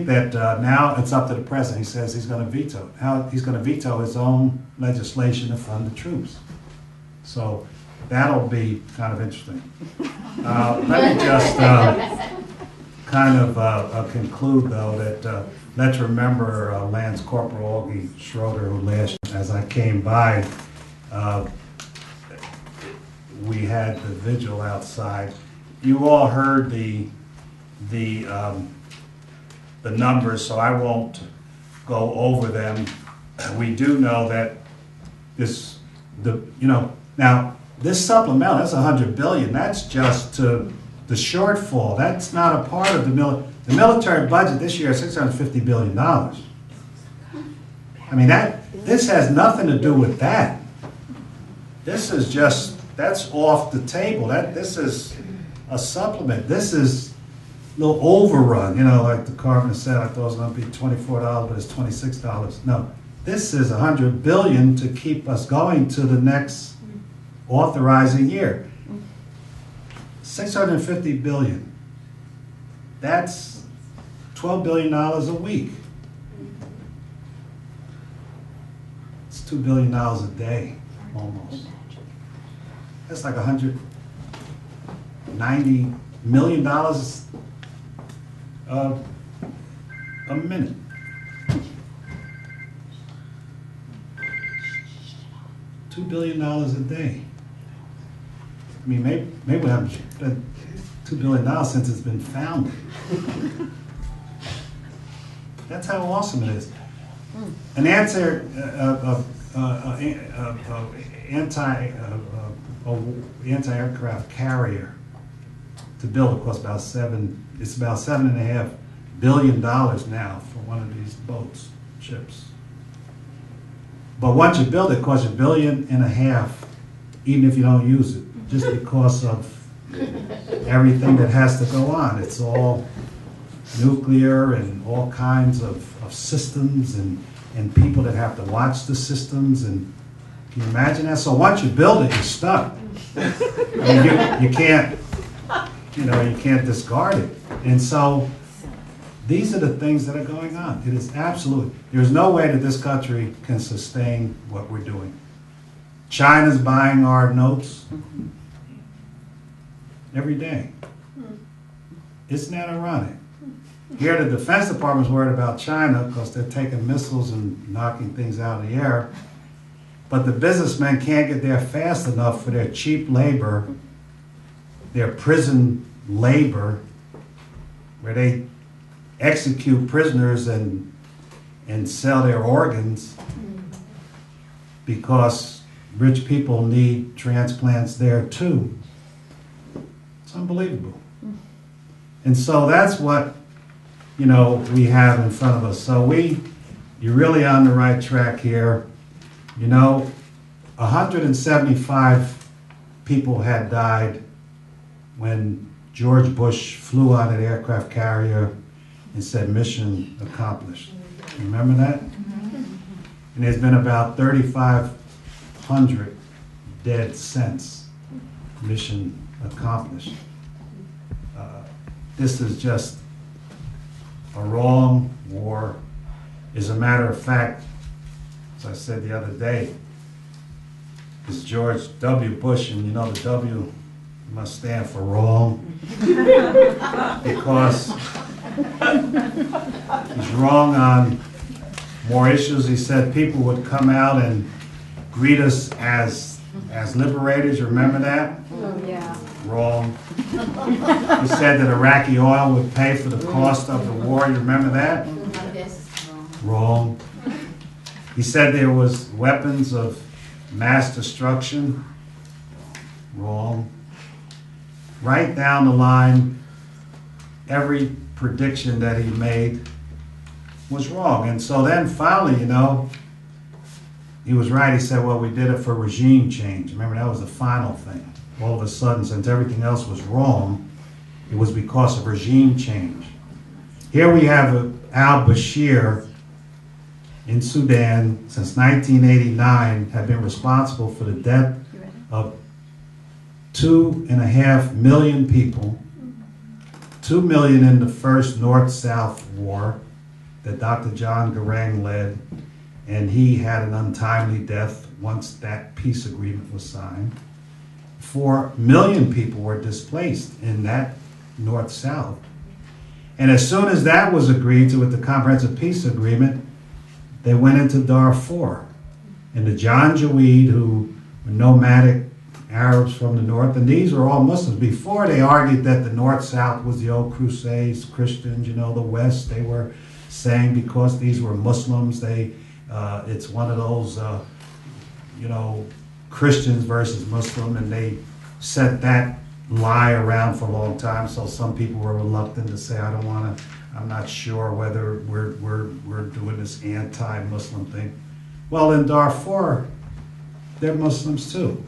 that now it's up to the president. He says he's going to veto. Now he's going to veto his own legislation to fund the troops. So that'll be kind of interesting. Let me just kind of conclude, though, that let's remember Lance Corporal Augie Schroeder, who last, as I came by, we had the vigil outside. You all heard the numbers, so I won't go over them. We do know that now this supplemental, that's $100 billion. That's just to the shortfall. That's not a part of the military budget this year is $650 billion. I mean, this has nothing to do with that. This is just, that's off the table. This is a supplement. This is a little overrun, like the carpenter said. I thought it was going to be $24, but it's $26. No, this is $100 billion to keep us going to the next authorizing year. $650 billion. That's $12 billion a week. It's $2 billion a day, almost. That's like $190 million a minute. $2 billion a day. I mean, maybe we haven't spent $2 billion since it's been founded. That's how awesome it is. An answer anti-aircraft carrier to build, of course, it's about $7.5 billion now for one of these boats, ships. But once you build it, it costs $1.5 billion, even if you don't use it, just because of everything that has to go on. It's all nuclear and all kinds of systems and people that have to watch the systems. And can you imagine that? So once you build it, you're stuck. I mean, you can't, you can't discard it. And so these are the things that are going on. It is absolutely, there's no way that this country can sustain what we're doing. China's buying our notes every day. Isn't that ironic? Here the Defense Department's worried about China because they're taking missiles and knocking things out of the air. But the businessmen can't get there fast enough for their cheap labor, their prison labor, where they execute prisoners and sell their organs because rich people need transplants there too. It's unbelievable. And so that's what, we have in front of us. So you're really on the right track here. 175 people had died when George Bush flew on an aircraft carrier and said mission accomplished. Remember that? And there's been about 3,500 dead since mission accomplished. This is just a wrong war. As a matter of fact, as I said the other day, is George W. Bush, and the W must stand for wrong, because he's wrong on more issues. He said people would come out and greet us as liberators. You remember that? Oh, yeah. Wrong. He said that Iraqi oil would pay for the cost of the war. You remember that? Wrong. He said there was weapons of mass destruction. Wrong. Right down the line, every prediction that he made was wrong. And so then finally, he was right. He said, well, we did it for regime change. Remember, that was the final thing. All of a sudden, since everything else was wrong, it was because of regime change. Here we have al-Bashir in Sudan since 1989 had been responsible for the death of 2.5 million people, 2 million in the first North-South War that Dr. John Garang led, and he had an untimely death once that peace agreement was signed. 4 million people were displaced in that North-South. And as soon as that was agreed to with the Comprehensive Peace Agreement, they went into Darfur. And the Janjaweed, who were nomadic Arabs from the north, and these were all Muslims. Before, they argued that the North-South was the old Crusades, Christians, the West. They were saying because these were Muslims, it's one of those, Christians versus Muslim, and they set that lie around for a long time. So some people were reluctant to say, I'm not sure whether we're doing this anti-Muslim thing. Well, in Darfur, they're Muslims too.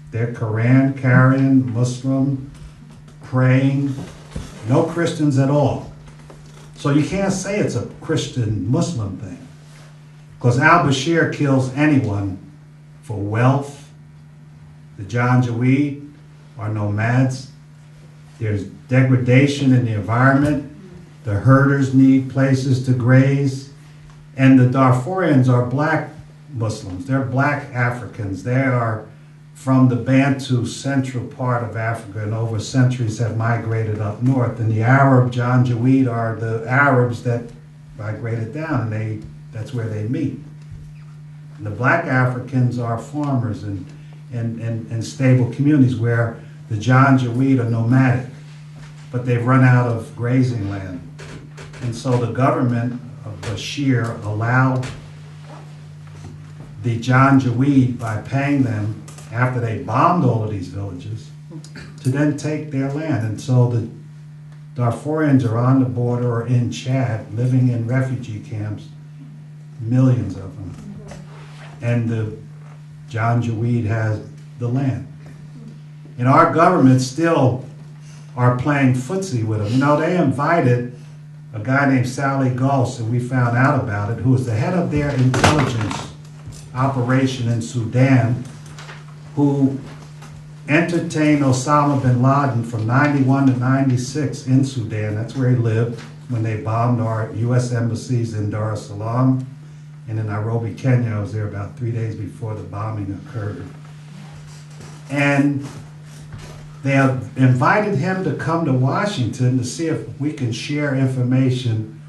They're Quran carrying, Muslim, praying, no Christians at all. So you can't say it's a Christian-Muslim thing. Because al-Bashir kills anyone for wealth. The Janjaweed are nomads. There's degradation in the environment. The herders need places to graze. And the Darfurians are black Muslims. They're black Africans. They are from the Bantu central part of Africa, and over centuries have migrated up north. And the Arab Janjaweed are the Arabs that migrated down, and that's where they meet. And the black Africans are farmers and stable communities where the Janjaweed are nomadic, but they've run out of grazing land. And so the government of Bashir allowed the Janjaweed, by paying them after they bombed all of these villages, to then take their land. And so the Darfurians are on the border or in Chad, living in refugee camps, millions of them. And the Janjaweed has the land. And our government still are playing footsie with them. They invited a guy named Sally Gauss, and we found out about it, who was the head of their intelligence operation in Sudan, who entertained Osama bin Laden from 91 to 96 in Sudan. That's where he lived when they bombed our U.S. embassies in Dar es Salaam and in Nairobi, Kenya. I was there about 3 days before the bombing occurred. And they have invited him to come to Washington to see if we can share information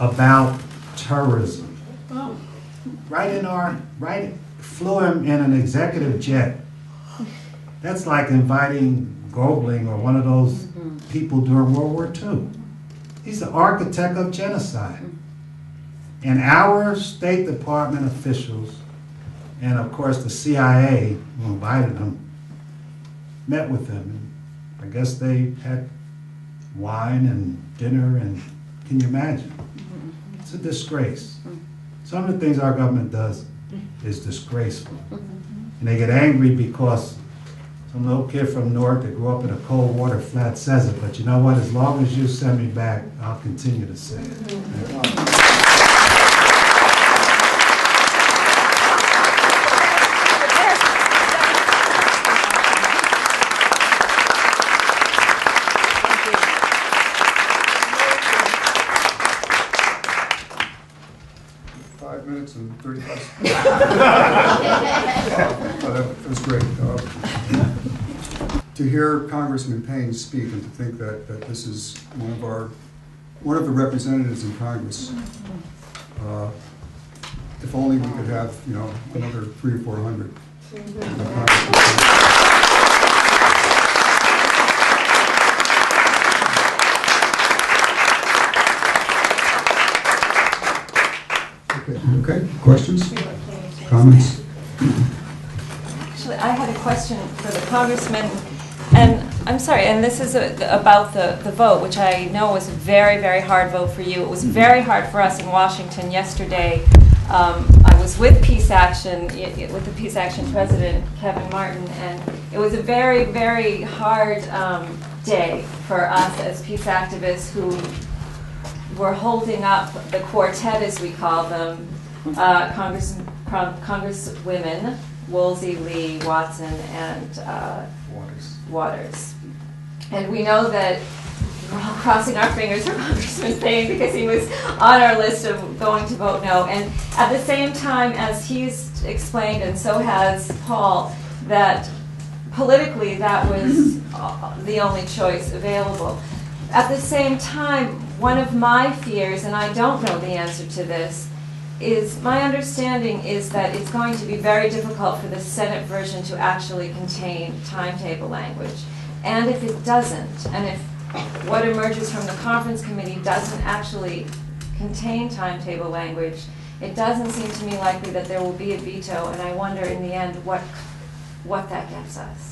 about terrorism. Flew him in an executive jet. That's like inviting Gobling or one of those people during World War II. He's the architect of genocide. And our State Department officials, and of course the CIA, who invited him, met with him. And I guess they had wine and dinner, and can you imagine? It's a disgrace. Some of the things our government does is disgraceful. And they get angry because some little kid from North that grew up in a cold water flat says it, but you know what? As long as you send me back, I'll continue to say it. 5 minutes and 35 seconds. That was great. To hear Congressman Payne speak and to think that this is one of the representatives in Congress. If only we could have, another 300 or 400. Okay. Questions? Comments? Actually, I had a question for the congressman, and I'm sorry, and this is about the vote, which I know was a very, very hard vote for you. It was very hard for us in Washington yesterday. I was with Peace Action, with the Peace Action president, Kevin Martin, and it was a very, very hard day for us as peace activists who were holding up the quartet, as we call them, Congresswomen Woolsey, Lee, Watson, and Waters. And we know that we're all crossing our fingers for Congressman Payne because he was on our list of going to vote no. And at the same time, as he's explained, and so has Paul, that politically that was the only choice available. At the same time, one of my fears, and I don't know the answer to this, is my understanding is that it's going to be very difficult for the Senate version to actually contain timetable language. And if it doesn't, and if what emerges from the conference committee doesn't actually contain timetable language, it doesn't seem to me likely that there will be a veto, and I wonder in the end what that gets us.